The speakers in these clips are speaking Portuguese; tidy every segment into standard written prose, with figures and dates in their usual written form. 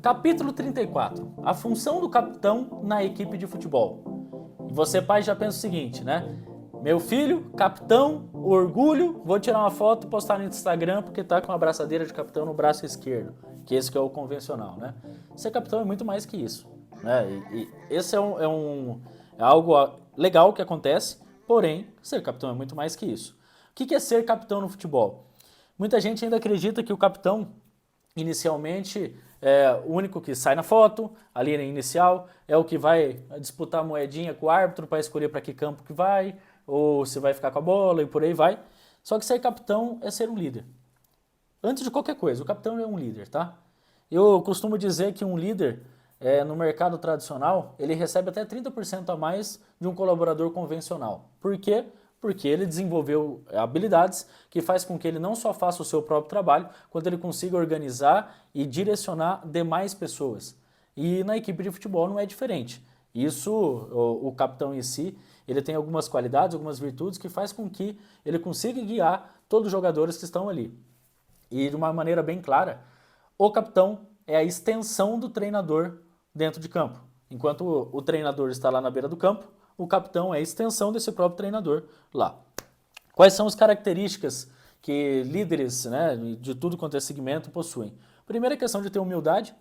Capítulo 34. A função do capitão na equipe de futebol. E você, pai, já pensa o seguinte, né? Meu filho, capitão, orgulho, vou tirar uma foto e postar no Instagram porque tá com uma abraçadeira de capitão no braço esquerdo, que esse que é o convencional, né? Ser capitão é muito mais que isso, né? E esse é algo legal que acontece, porém, ser capitão é muito mais que isso. O que é ser capitão no futebol? Muita gente ainda acredita que o capitão inicialmente é o único que sai na foto, ali na inicial, é o que vai disputar a moedinha com o árbitro para escolher para que campo que vai, ou se vai ficar com a bola e por aí vai. Só que ser capitão é ser um líder. Antes de qualquer coisa, o capitão é um líder, tá? Eu costumo dizer que um líder, no mercado tradicional, ele recebe até 30% a mais de um colaborador convencional. Por quê? Porque ele desenvolveu habilidades que faz com que ele não só faça o seu próprio trabalho, quanto ele consiga organizar e direcionar demais pessoas. E na equipe de futebol não é diferente. Isso, o capitão em si, ele tem algumas qualidades, algumas virtudes que faz com que ele consiga guiar todos os jogadores que estão ali. E de uma maneira bem clara, o capitão é a extensão do treinador dentro de campo. Enquanto o treinador está lá na beira do campo, o capitão é a extensão desse próprio treinador lá. Quais são as características que líderes, né, de tudo quanto é segmento possuem? Primeira é a questão de ter humildade,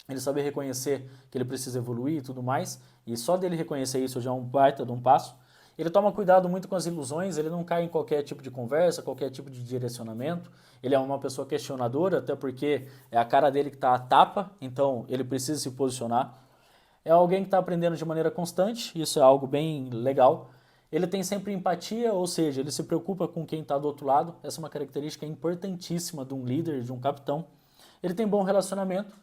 ele saber reconhecer que ele precisa evoluir e tudo mais, e só dele reconhecer isso já é um baita de um passo. Ele toma cuidado muito com as ilusões, ele não cai em qualquer tipo de conversa, qualquer tipo de direcionamento. Ele é uma pessoa questionadora, até porque é a cara dele que está a tapa, então ele precisa se posicionar. É alguém que está aprendendo de maneira constante, isso é algo bem legal. Ele tem sempre empatia, ou seja, ele se preocupa com quem está do outro lado. Essa é uma característica importantíssima de um líder, de um capitão. Ele tem bom relacionamento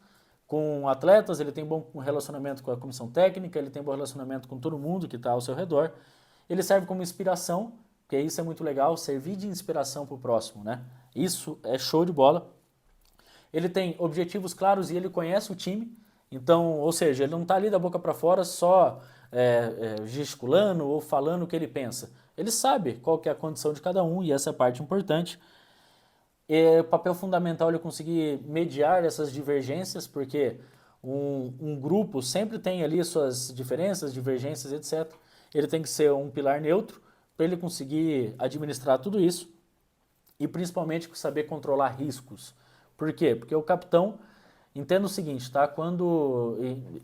com atletas, ele tem bom relacionamento com a comissão técnica, ele tem bom relacionamento com todo mundo que está ao seu redor. Ele serve como inspiração, porque isso é muito legal, servir de inspiração para o próximo, né? Isso é show de bola. Ele tem objetivos claros e ele conhece o time, então, ou seja, ele não está ali da boca para fora só gesticulando ou falando o que ele pensa. Ele sabe qual que é a condição de cada um e essa é a parte importante. O papel fundamental é ele conseguir mediar essas divergências, porque um grupo sempre tem ali suas diferenças, divergências, etc. Ele tem que ser um pilar neutro para ele conseguir administrar tudo isso e principalmente saber controlar riscos. Por quê? Porque o capitão, entenda o seguinte, tá?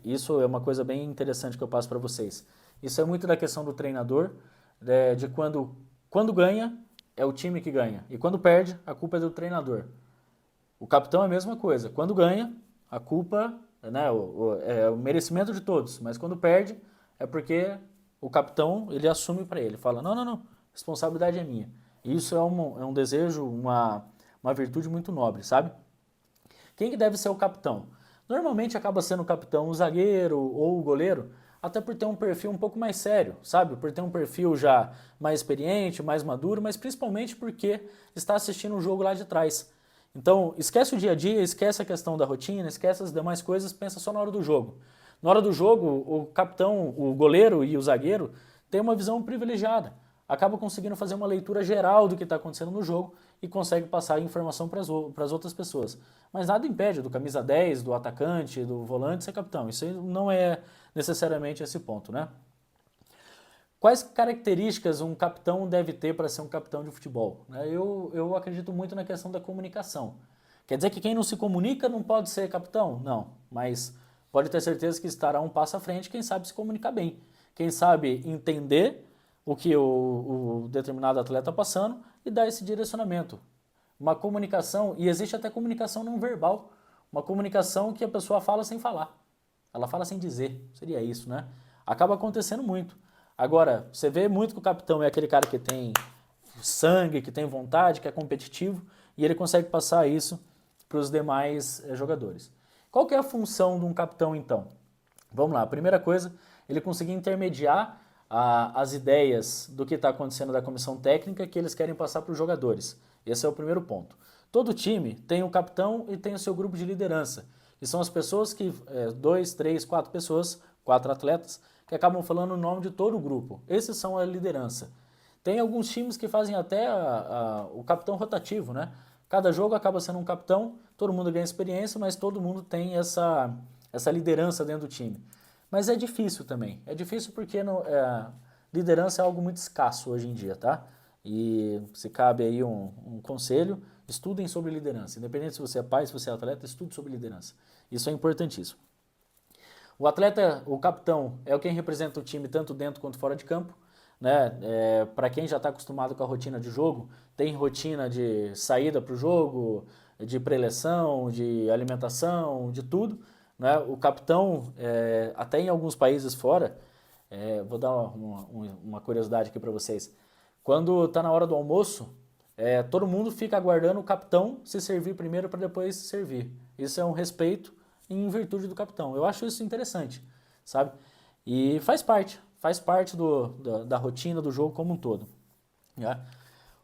Isso é uma coisa bem interessante que eu passo para vocês. Isso é muito da questão do treinador, de quando ganha, é o time que ganha. E quando perde, a culpa é do treinador. O capitão é a mesma coisa. Quando ganha, a culpa, né, é o merecimento de todos. Mas quando perde, é porque o capitão, ele assume para ele. Fala, não, responsabilidade é minha. E isso é um desejo, uma virtude muito nobre, sabe? Quem que deve ser o capitão? Normalmente acaba sendo o capitão o zagueiro ou o goleiro, até por ter um perfil um pouco mais sério, sabe? Por ter um perfil já mais experiente, mais maduro, mas principalmente porque está assistindo o jogo lá de trás. Então, esquece o dia a dia, esquece a questão da rotina, esquece as demais coisas, pensa só na hora do jogo. Na hora do jogo, o capitão, o goleiro e o zagueiro têm uma visão privilegiada. Acaba conseguindo fazer uma leitura geral do que está acontecendo no jogo e consegue passar a informação para as outras pessoas. Mas nada impede do camisa 10, do atacante, do volante ser capitão. Isso não é necessariamente esse ponto, né? Quais características um capitão deve ter para ser um capitão de futebol? Eu acredito muito na questão da comunicação. Quer dizer que quem não se comunica não pode ser capitão? Não, mas pode ter certeza que estará um passo à frente quem sabe se comunicar bem. Quem sabe entender o que o determinado atleta está passando e dar esse direcionamento. Uma comunicação, e existe até comunicação não verbal, uma comunicação que a pessoa fala sem falar. Ela fala sem dizer, seria isso, né? Acaba acontecendo muito. Agora, você vê muito que o capitão é aquele cara que tem sangue, que tem vontade, que é competitivo, e ele consegue passar isso para os demais jogadores. Qual que é a função de um capitão, então? Vamos lá, a primeira coisa, ele conseguir intermediar as ideias do que está acontecendo da comissão técnica que eles querem passar para os jogadores. Esse é o primeiro ponto. Todo time tem um capitão e tem o seu grupo de liderança, que são as pessoas que, 2, 3, 4 pessoas, 4 atletas, que acabam falando o nome de todo o grupo. Esses são a liderança. Tem alguns times que fazem até o capitão rotativo, né? Cada jogo acaba sendo um capitão, todo mundo ganha experiência, mas todo mundo tem essa liderança dentro do time. Mas é difícil também. É difícil porque liderança é algo muito escasso hoje em dia, tá? E se cabe aí um conselho, estudem sobre liderança. Independente se você é pai, se você é atleta, estude sobre liderança. Isso é importantíssimo. O atleta, o capitão, é quem representa o time tanto dentro quanto fora de campo. Né? Para quem já está acostumado com a rotina de jogo, tem rotina de saída para o jogo, de preleção, de alimentação, de tudo. Né? O capitão, até em alguns países fora, vou dar uma curiosidade aqui para vocês. Quando está na hora do almoço, todo mundo fica aguardando o capitão se servir primeiro para depois servir. Isso é um respeito em virtude do capitão. Eu acho isso interessante, sabe? E faz parte da rotina do jogo como um todo. Né?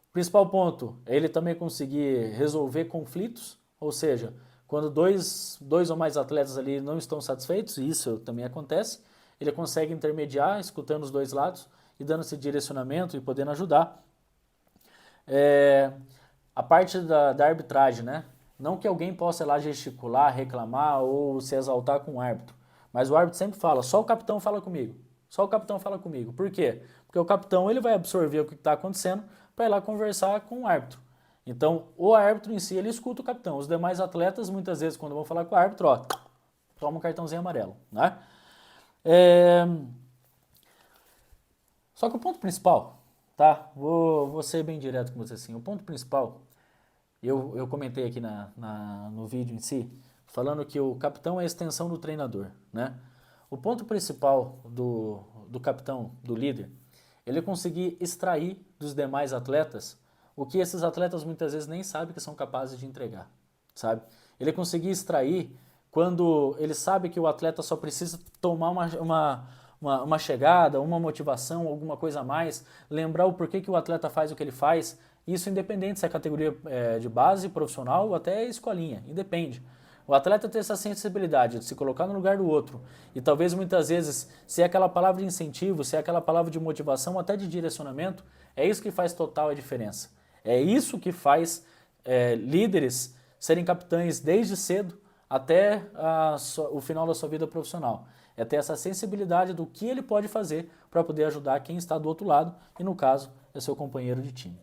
O principal ponto é ele também conseguir resolver conflitos, ou seja, quando dois ou mais atletas ali não estão satisfeitos, e isso também acontece, ele consegue intermediar, escutando os dois lados e dando esse direcionamento e podendo ajudar. A parte da arbitragem, né? Não que alguém possa ir lá gesticular, reclamar ou se exaltar com o árbitro, mas o árbitro sempre fala, só o capitão fala comigo. Só o capitão fala comigo. Por quê? Porque o capitão ele vai absorver o que está acontecendo para ir lá conversar com o árbitro. Então, o árbitro em si, ele escuta o capitão. Os demais atletas, muitas vezes, quando vão falar com o árbitro, ó, toma um cartãozinho amarelo. Né? Só que o ponto principal, tá? Vou ser bem direto com você assim. O ponto principal, eu comentei aqui no vídeo em si, falando que o capitão é a extensão do treinador, né? O ponto principal do capitão, do líder, ele conseguir extrair dos demais atletas o que esses atletas muitas vezes nem sabem que são capazes de entregar, sabe? Ele conseguir extrair quando ele sabe que o atleta só precisa tomar uma chegada, uma motivação, alguma coisa a mais, lembrar o porquê que o atleta faz o que ele faz, isso independente se é categoria de base, profissional ou até escolinha, independe. O atleta ter essa sensibilidade de se colocar no lugar do outro e talvez muitas vezes ser aquela palavra de incentivo, ser aquela palavra de motivação, até de direcionamento, é isso que faz total a diferença. É isso que faz líderes serem capitães desde cedo até o final da sua vida profissional. É ter essa sensibilidade do que ele pode fazer para poder ajudar quem está do outro lado e, no caso, é seu companheiro de time.